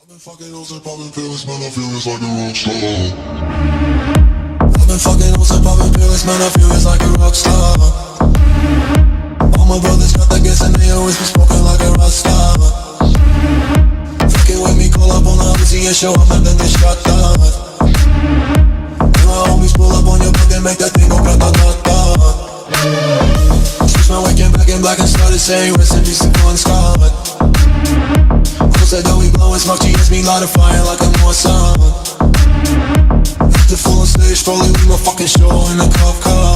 I've been fucking hoes and popping pills, man, I feel it's like a rock star. I've been fucking hoes and popping pills, man, I feel it's like a rock star. All my brothers got that gas and they always be smoking like a rock star. Fucking with me, call up on the Uzi and show up and then they shot down. And my homies pull up on your block and make that thing go grata-ta-ta. Switch my waking back in black and started saying rest in peace to Bon Scott. Said that we blowin' smoke, she hits me light a fire like a Mossad. After full on stage, probably leave my fucking show in a cop car.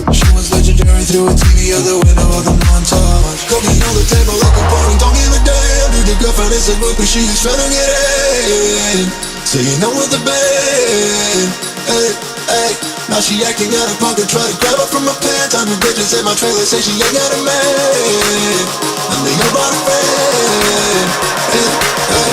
She was legendary through a TV out the window of the montage. Cooking on the table like a party, don't give a damn. Dude, the girlfriend is a book, but she is tryna get in. So you know with the band, hey, hey. Now she acting out of pocket, try to grab her from my pants. I'm the bitches in my trailer, say she ain't got a man. I'm the nobody fan. Hey, hey.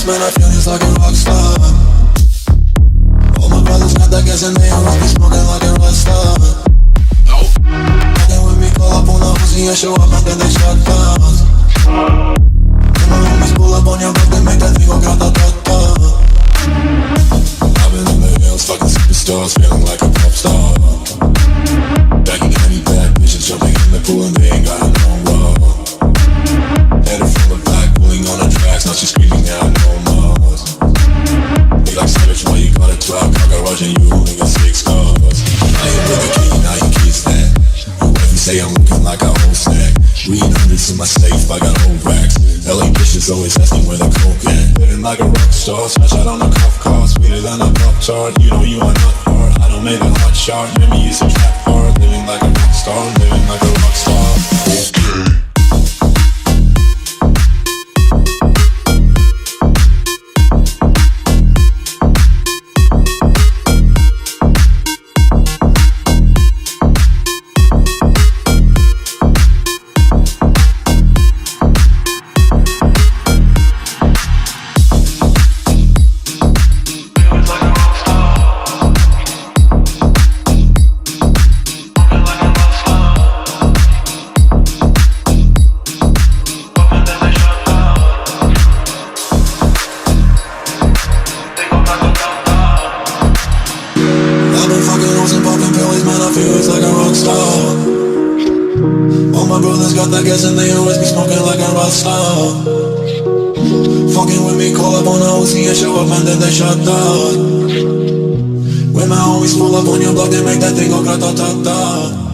Man, I feel just like a rock star. All my brothers got that gas and they always be smoking like a rock star. Fucking with me, call up on the Uzi and show up and then they shut down. And my homies pull up on your block, they make that thing go grata-ta-ta. I've been in the hills, fucking superstars, feeling like a pop star. Backing any bad bitches, jumping in the pool and they ain't got no love. Headed from the back, pulling on the tracks, now she's screaming out no more. They like savage, why you got a 12 car garage and you only got 6 cars. I ain't with the key, now you kiss that. Your wife say I'm looking like a whole snack. Read hundreds in my safe, I got old racks. LA bitches always asking where the coke at. Living like a rock star, smash out on a cuff car. Sweeter than a pop chart, you know you are not hard. I don't make a hot shot, remember you some trap hard. Living like a rock star, living like a rock star. Okay. All my brothers got that gas and they always be smoking like a rock star. Fucking with me, call up on the Uzi and show up and then they shut down. When my homies pull up on your block, they make that thing go grata-ta-ta.